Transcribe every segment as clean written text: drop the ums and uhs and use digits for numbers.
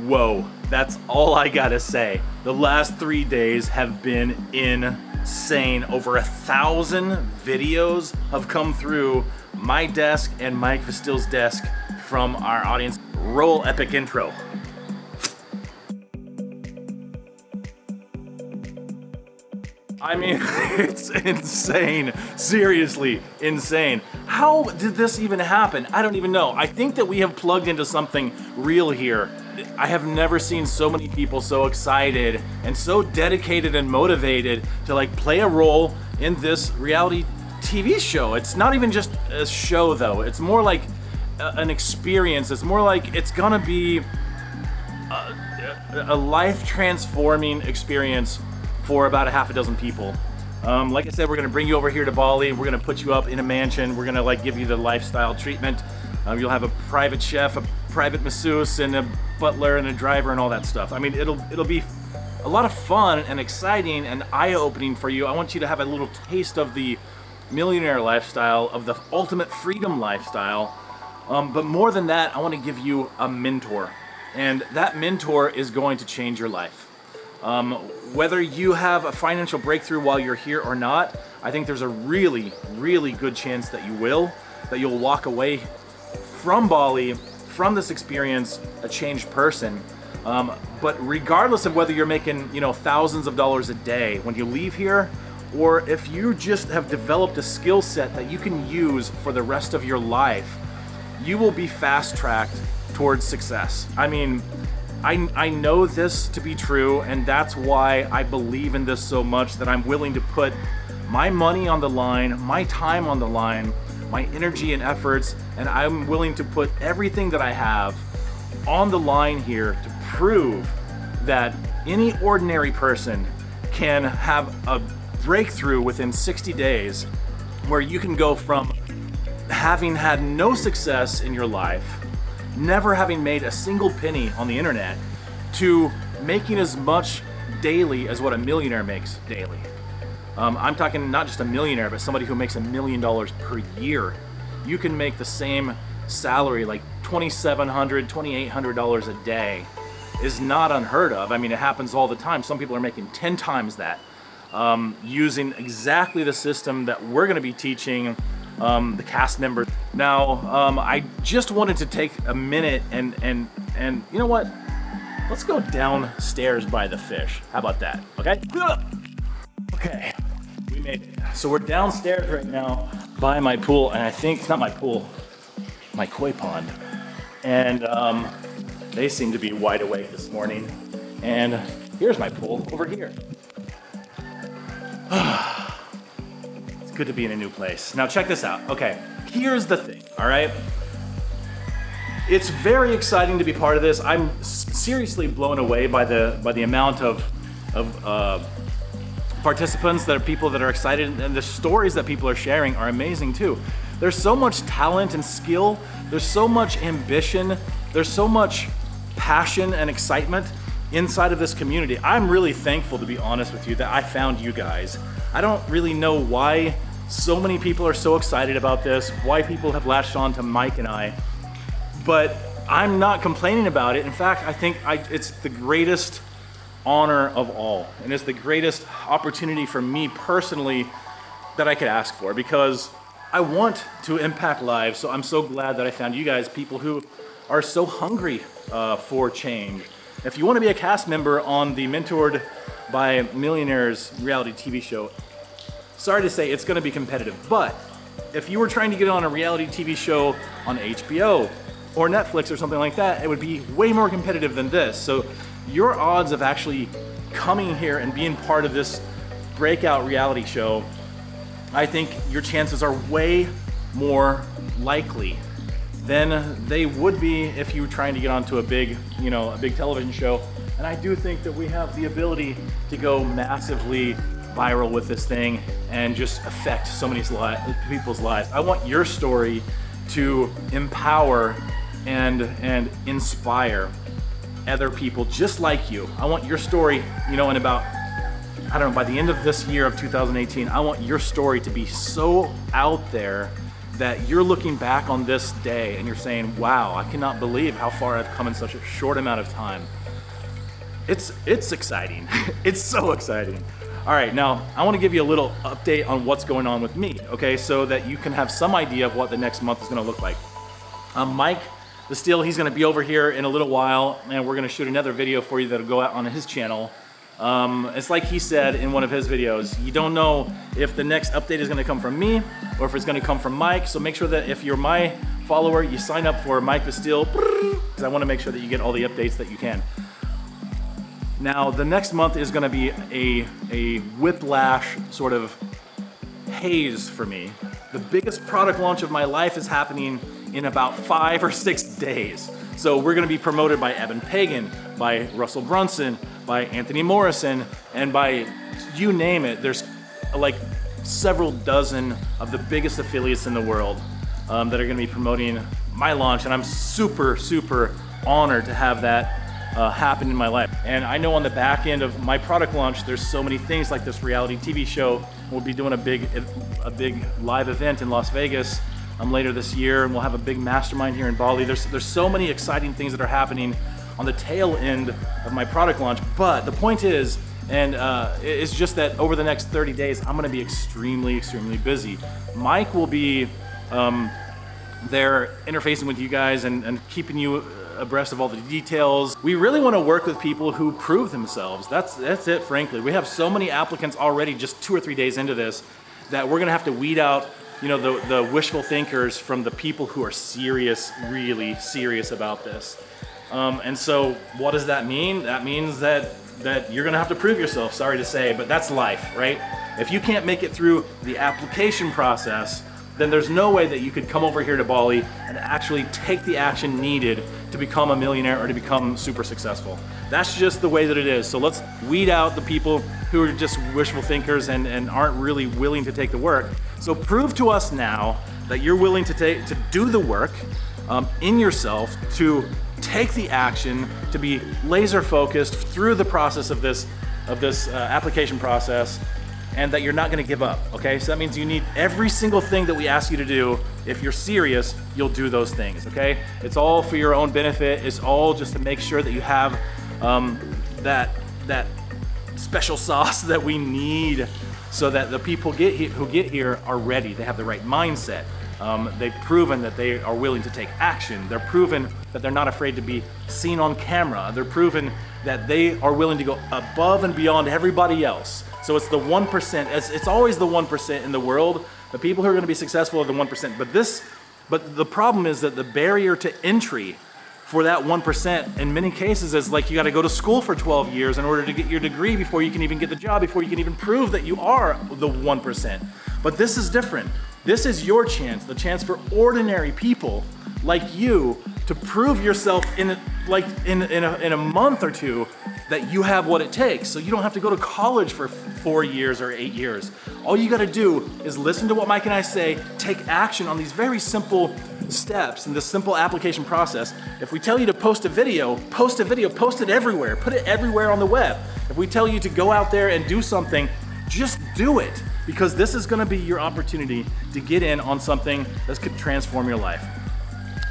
Whoa, that's all I gotta say. The last 3 days have been insane. Over 1,000 videos have come through my desk and Mike Vastill's desk from our audience. Roll epic intro. I mean, it's insane. Seriously, insane. How did this even happen? I don't even know. I think that we have plugged into something real here. I have never seen so many people so excited and so dedicated and motivated to like play a role in this reality TV show. It's not even just a show though. It's more like an experience. It's more like it's gonna be a life-transforming experience for about a half a dozen people. Like I said, we're gonna bring you over here to Bali. We're gonna put you up in a mansion. We're gonna like give you the lifestyle treatment. You'll have a private chef, a private masseuse, and a butler and a driver and all that stuff. I mean, it'll be a lot of fun and exciting and eye-opening for you. I want you to have a little taste of the millionaire lifestyle, of the ultimate freedom lifestyle. But more than that, I want to give you a mentor. And that mentor is going to change your life. Whether you have a financial breakthrough while you're here or not, I think there's a really, really good chance that you will, that you'll walk away from Bali, from this experience, a changed person. But regardless of whether you're making, thousands of dollars a day when you leave here, or if you just have developed a skill set that you can use for the rest of your life, you will be fast-tracked towards success. I mean, I know this to be true, and that's why I believe in this so much that I'm willing to put my money on the line, my time on the line, my energy and efforts, and I'm willing to put everything that I have on the line here to prove that any ordinary person can have a breakthrough within 60 days where you can go from having had no success in your life, never having made a single penny on the internet, to making as much daily as what a millionaire makes daily. I'm talking not just a millionaire, but somebody who makes $1 million per year. You can make the same salary, like $2,700, $2,800 a day, is not unheard of. I mean, it happens all the time. Some people are making 10 times that, using exactly the system that we're gonna be teaching the cast members. Now, I just wanted to take a minute and you know what? Let's go downstairs by the fish. How about that? Okay? Okay, we made it. So we're downstairs right now by my pool, and I think it's not my pool, my koi pond. And they seem to be wide awake this morning. And here's my pool over here. It's good to be in a new place. Now check this out. Okay, here's the thing, all right? It's very exciting to be part of this. I'm seriously blown away by the amount of participants, that are people that are excited, and the stories that people are sharing are amazing too. There's so much talent and skill. There's so much ambition. There's so much passion and excitement inside of this community. I'm really thankful, to be honest with you, that I found you guys. I don't really know why so many people are so excited about this, why people have latched on to Mike and I, but I'm not complaining about it. In fact, I think it's the greatest honor of all, and it's the greatest opportunity for me personally that I could ask for, because I want to impact lives. So I'm so glad that I found you guys, people who are so hungry for change. If you want to be a cast member on the Mentored by Millionaires reality TV show, sorry to say it's going to be competitive, but if you were trying to get on a reality TV show on HBO or Netflix or something like that, it would be way more competitive than this. So your odds of actually coming here and being part of this breakout reality show, I think your chances are way more likely than they would be if you were trying to get onto a big television show. And I do think that we have the ability to go massively viral with this thing and just affect so many people's lives. I want your story to empower and inspire other people just like you. I want your story, in about, by the end of this year of 2018, I want your story to be so out there that you're looking back on this day and you're saying, wow, I cannot believe how far I've come in such a short amount of time. It's exciting. It's so exciting. All right, now I want to give you a little update on what's going on with me, okay, so that you can have some idea of what the next month is going to look like. Mike the Steel, he's going to be over here in a little while, and we're going to shoot another video for you that'll go out on his channel. It's like he said in one of his videos, you don't know if the next update is going to come from me or if it's going to come from Mike, so make sure that if you're my follower, you sign up for Mike the Steel, because I want to make sure that you get all the updates that you can. Now, the next month is going to be a whiplash sort of haze for me. The biggest product launch of my life is happening in about 5 or 6 days. So we're going to be promoted by Evan Pagan, by Russell Brunson, by Anthony Morrison, and by you name it. There's like several dozen of the biggest affiliates in the world that are going to be promoting my launch, and I'm super, super honored to have that happen in my life. And I know on the back end of my product launch, there's so many things like this reality TV show. We'll be doing a big live event in Las Vegas later this year, and we'll have a big mastermind here in Bali. There's so many exciting things that are happening on the tail end of my product launch. But the point is, and it's just that over the next 30 days, I'm gonna be extremely, extremely busy. Mike will be there interfacing with you guys and keeping you abreast of all the details. We really want to work with people who prove themselves. That's it, frankly. We have so many applicants already just 2 or 3 days into this that we're gonna have to weed out, you know, the wishful thinkers from the people who are serious, really serious about this. And so what does that mean? That means that you're gonna have to prove yourself, sorry to say, but that's life, right? If you can't make it through the application process, then there's no way that you could come over here to Bali and actually take the action needed to become a millionaire or to become super successful. That's just the way that it is. So let's weed out the people who are just wishful thinkers and aren't really willing to take the work. So prove to us now that you're willing to do the work in yourself, to take the action, to be laser focused through the process of this application process, and that you're not gonna give up, okay? So that means you need every single thing that we ask you to do. If you're serious, you'll do those things, okay? It's all for your own benefit. It's all just to make sure that you have that special sauce that we need so that the people who get here are ready. They have the right mindset. They've proven that they are willing to take action. They're proven that they're not afraid to be seen on camera. They're proven that they are willing to go above and beyond everybody else. So it's the 1%. It's always the 1% in the world. The people who are going to be successful are the 1%. But the problem is that the barrier to entry for that 1% in many cases is like you got to go to school for 12 years in order to get your degree before you can even get the job, before you can even prove that you are the 1%. But this is different. This is your chance, the chance for ordinary people like you to prove yourself in a month or two that you have what it takes. So you don't have to go to college for 4 years or 8 years. All you gotta do is listen to what Mike and I say, take action on these very simple steps in this simple application process. If we tell you to post a video, post it everywhere, put it everywhere on the web. If we tell you to go out there and do something, just do it, because this is gonna be your opportunity to get in on something that could transform your life.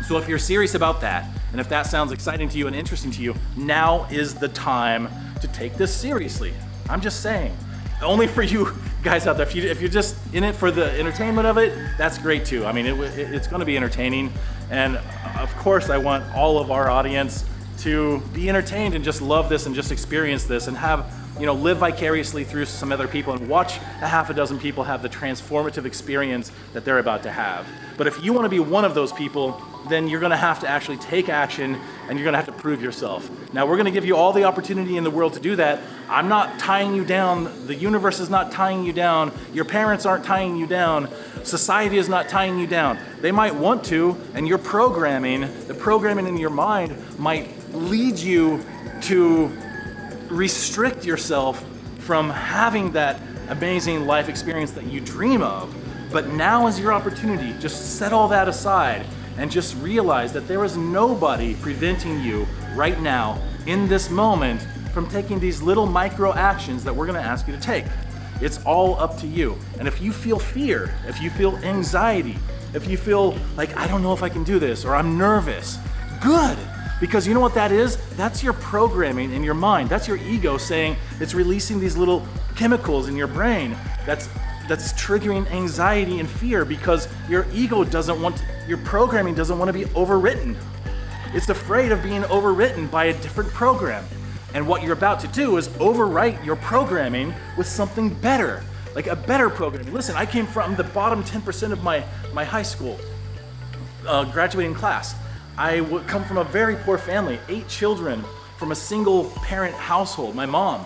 So if you're serious about that, and if that sounds exciting to you and interesting to you, now is the time to take this seriously. I'm just saying. Only for you guys out there. If you're just in it for the entertainment of it, that's great too. I mean, it's gonna be entertaining. And of course, I want all of our audience to be entertained and just love this and just experience this and have, you know, live vicariously through some other people and watch a half a dozen people have the transformative experience that they're about to have. But if you want to be one of those people, then you're going to have to actually take action and you're going to have to prove yourself. Now, we're going to give you all the opportunity in the world to do that. I'm not tying you down. The universe is not tying you down. Your parents aren't tying you down. Society is not tying you down. They might want to, and your programming, the programming in your mind might lead you to restrict yourself from having that amazing life experience that you dream of. But now is your opportunity. Just set all that aside and just realize that there is nobody preventing you right now in this moment from taking these little micro actions that we're going to ask you to take. It's all up to you. And if you feel fear, if you feel anxiety, If you feel like, I don't know if I can do this, or I'm nervous, good. Because you know what that is? That's your programming in your mind. That's your ego saying it's releasing these little chemicals in your brain that's triggering anxiety and fear, because your ego doesn't want, your programming doesn't want to be overwritten. It's afraid of being overwritten by a different program. And what you're about to do is overwrite your programming with something better, like a better program. Listen, I came from the bottom 10% of my high school graduating class. I would come from a very poor family, 8 children from a single parent household. My mom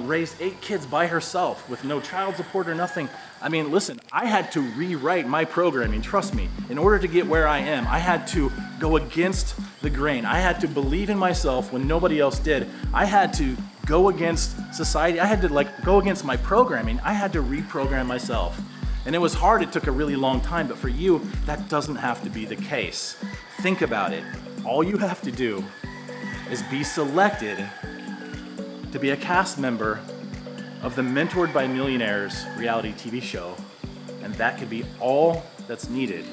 raised 8 kids by herself with no child support or nothing. I mean, listen, I had to rewrite my programming, trust me. In order to get where I am, I had to go against the grain. I had to believe in myself when nobody else did. I had to go against society. I had to go against my programming. I had to reprogram myself. And it was hard, it took a really long time, but for you, that doesn't have to be the case. Think about it. All you have to do is be selected to be a cast member of the Mentored by Millionaires reality TV show, and that could be all that's needed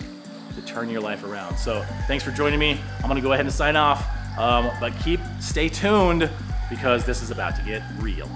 to turn your life around. So thanks for joining me. I'm gonna go ahead and sign off, but stay tuned, because this is about to get real.